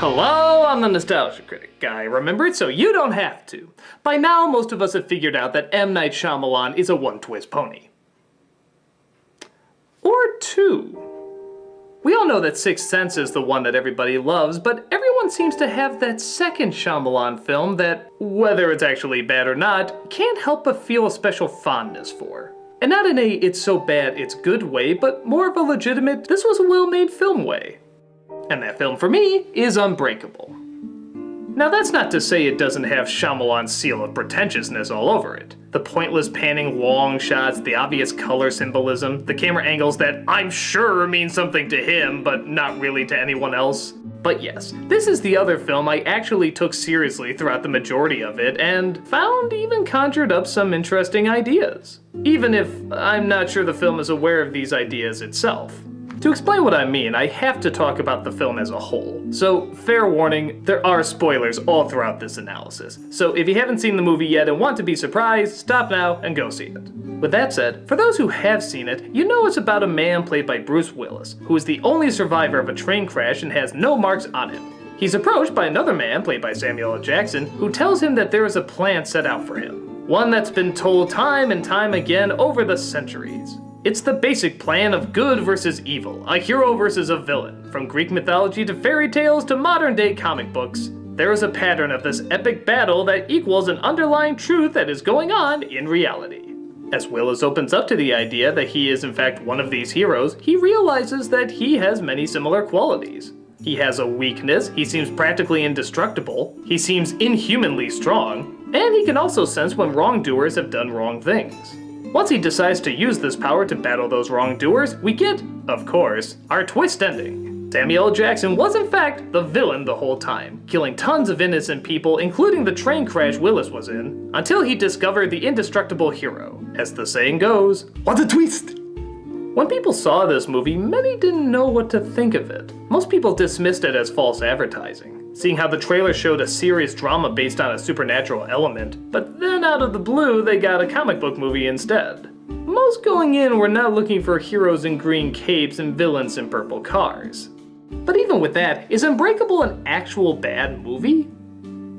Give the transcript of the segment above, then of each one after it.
Hello, I'm the Nostalgia Critic guy. Remember it so you don't have to. By now, most of us have figured out that M. Night Shyamalan is a one-twist pony. Or two. We all know that Sixth Sense is the one that everybody loves, but everyone seems to have that second Shyamalan film that, whether it's actually bad or not, can't help but feel a special fondness for. And not in a it's so bad it's good way, but more of a legitimate this was a well-made film way. And that film for me is Unbreakable. Now that's not to say it doesn't have Shyamalan's seal of pretentiousness all over it. The pointless panning long shots, the obvious color symbolism, the camera angles that I'm sure mean something to him, but not really to anyone else. But yes, this is the other film I actually took seriously throughout the majority of it, and found even conjured up some interesting ideas. Even if I'm not sure the film is aware of these ideas itself. To explain what I mean, I have to talk about the film as a whole. So, fair warning, there are spoilers all throughout this analysis. So if you haven't seen the movie yet and want to be surprised, stop now and go see it. With that said, for those who have seen it, you know it's about a man played by Bruce Willis, who is the only survivor of a train crash and has no marks on him. He's approached by another man, played by Samuel L. Jackson, who tells him that there is a plan set out for him. One that's been told time and time again over the centuries. It's the basic plan of good versus evil, a hero versus a villain. From Greek mythology to fairy tales to modern day comic books, there is a pattern of this epic battle that equals an underlying truth that is going on in reality. As Willis opens up to the idea that he is in fact one of these heroes, he realizes that he has many similar qualities. He has a weakness, he seems practically indestructible, he seems inhumanly strong, and he can also sense when wrongdoers have done wrong things. Once he decides to use this power to battle those wrongdoers, we get, of course, our twist ending. Samuel L. Jackson was in fact the villain the whole time, killing tons of innocent people, including the train crash Willis was in, until he discovered the indestructible hero. As the saying goes, what a twist! When people saw this movie, many didn't know what to think of it. Most people dismissed it as false advertising, seeing how the trailer showed a serious drama based on a supernatural element, but then out of the blue they got a comic book movie instead. Most going in were not looking for heroes in green capes and villains in purple cars. But even with that, is Unbreakable an actual bad movie?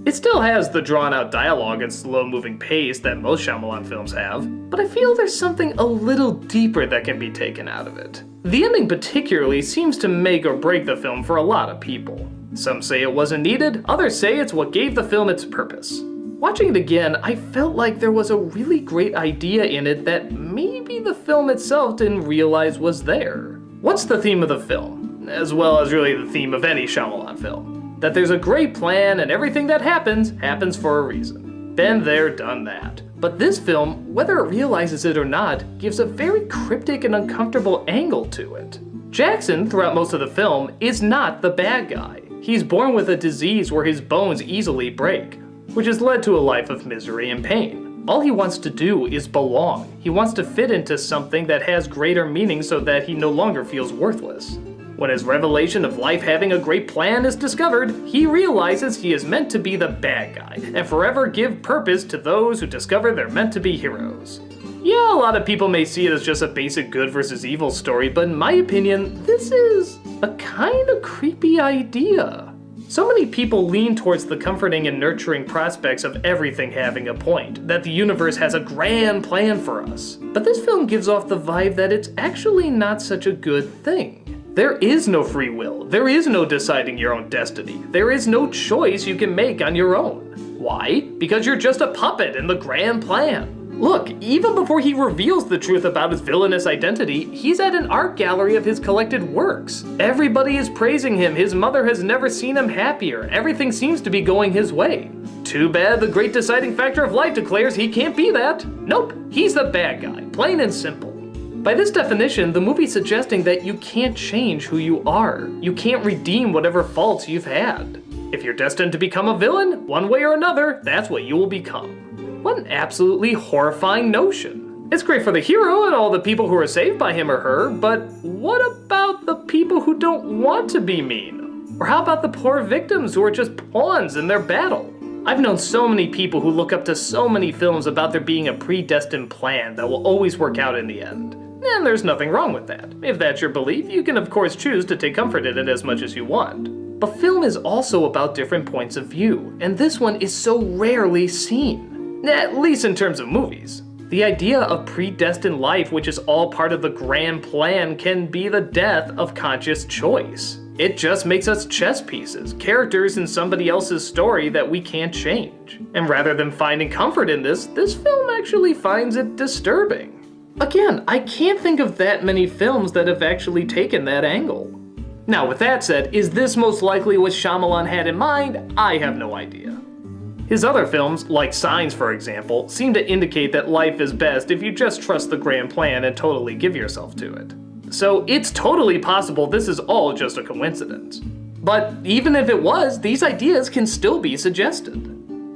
It still has the drawn-out dialogue and slow-moving pace that most Shyamalan films have, but I feel there's something a little deeper that can be taken out of it. The ending particularly seems to make or break the film for a lot of people. Some say it wasn't needed, others say it's what gave the film its purpose. Watching it again, I felt like there was a really great idea in it that maybe the film itself didn't realize was there. What's the theme of the film? As well as really the theme of any Shyamalan film. That there's a great plan and everything that happens for a reason. Been there, done that. But this film, whether it realizes it or not, gives a very cryptic and uncomfortable angle to it. Jackson, throughout most of the film, is not the bad guy. He's born with a disease where his bones easily break, which has led to a life of misery and pain. All he wants to do is belong. He wants to fit into something that has greater meaning so that he no longer feels worthless. When his revelation of life having a great plan is discovered, he realizes he is meant to be the bad guy, and forever give purpose to those who discover they're meant to be heroes. Yeah, a lot of people may see it as just a basic good versus evil story, but in my opinion, this is a kinda creepy idea. So many people lean towards the comforting and nurturing prospects of everything having a point, that the universe has a grand plan for us. But this film gives off the vibe that it's actually not such a good thing. There is no free will. There is no deciding your own destiny. There is no choice you can make on your own. Why? Because you're just a puppet in the grand plan. Look, even before he reveals the truth about his villainous identity, he's at an art gallery of his collected works. Everybody is praising him. His mother has never seen him happier. Everything seems to be going his way. Too bad the great deciding factor of life declares he can't be that. Nope, he's the bad guy, plain and simple. By this definition, the movie's suggesting that you can't change who you are. You can't redeem whatever faults you've had. If you're destined to become a villain, one way or another, that's what you will become. What an absolutely horrifying notion. It's great for the hero and all the people who are saved by him or her, but what about the people who don't want to be mean? Or how about the poor victims who are just pawns in their battle? I've known so many people who look up to so many films about there being a predestined plan that will always work out in the end. And there's nothing wrong with that. If that's your belief, you can of course choose to take comfort in it as much as you want. But film is also about different points of view, and this one is so rarely seen. At least in terms of movies. The idea of predestined life, which is all part of the grand plan, can be the death of conscious choice. It just makes us chess pieces, characters in somebody else's story that we can't change. And rather than finding comfort in this film actually finds it disturbing. Again, I can't think of that many films that have actually taken that angle. Now with that said, is this most likely what Shyamalan had in mind? I have no idea. His other films, like Signs for example, seem to indicate that life is best if you just trust the grand plan and totally give yourself to it. So it's totally possible this is all just a coincidence. But even if it was, these ideas can still be suggested.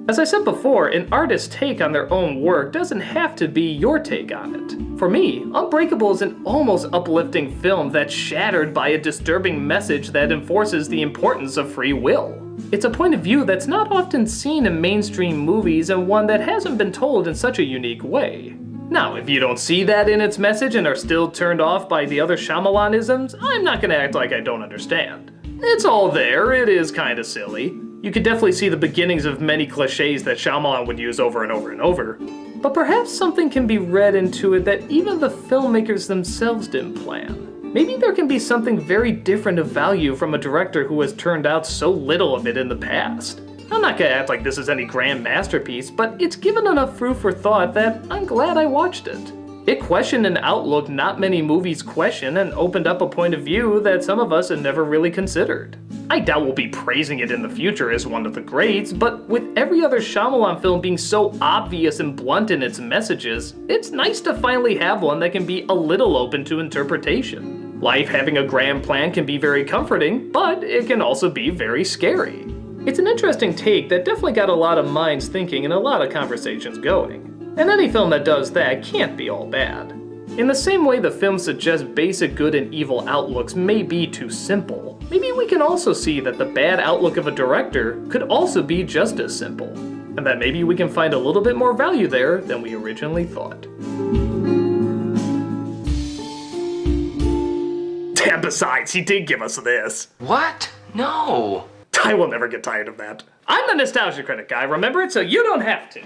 As I said before, an artist's take on their own work doesn't have to be your take on it. For me, Unbreakable is an almost uplifting film that's shattered by a disturbing message that enforces the importance of free will. It's a point of view that's not often seen in mainstream movies and one that hasn't been told in such a unique way. Now, if you don't see that in its message and are still turned off by the other Shyamalan-isms, I'm not gonna act like I don't understand. It's all there, it is kinda silly. You could definitely see the beginnings of many cliches that Shyamalan would use over and over and over. But perhaps something can be read into it that even the filmmakers themselves didn't plan. Maybe there can be something very different of value from a director who has turned out so little of it in the past. I'm not gonna act like this is any grand masterpiece, but it's given enough food for thought that I'm glad I watched it. It questioned an outlook not many movies question and opened up a point of view that some of us had never really considered. I doubt we'll be praising it in the future as one of the greats, but with every other Shyamalan film being so obvious and blunt in its messages, it's nice to finally have one that can be a little open to interpretation. Life having a grand plan can be very comforting, but it can also be very scary. It's an interesting take that definitely got a lot of minds thinking and a lot of conversations going. And any film that does that can't be all bad. In the same way the film suggests basic good and evil outlooks may be too simple, maybe we can also see that the bad outlook of a director could also be just as simple, and that maybe we can find a little bit more value there than we originally thought. And besides, he did give us this. What? No. I will never get tired of that. I'm the Nostalgia Critic guy, remember it, so you don't have to.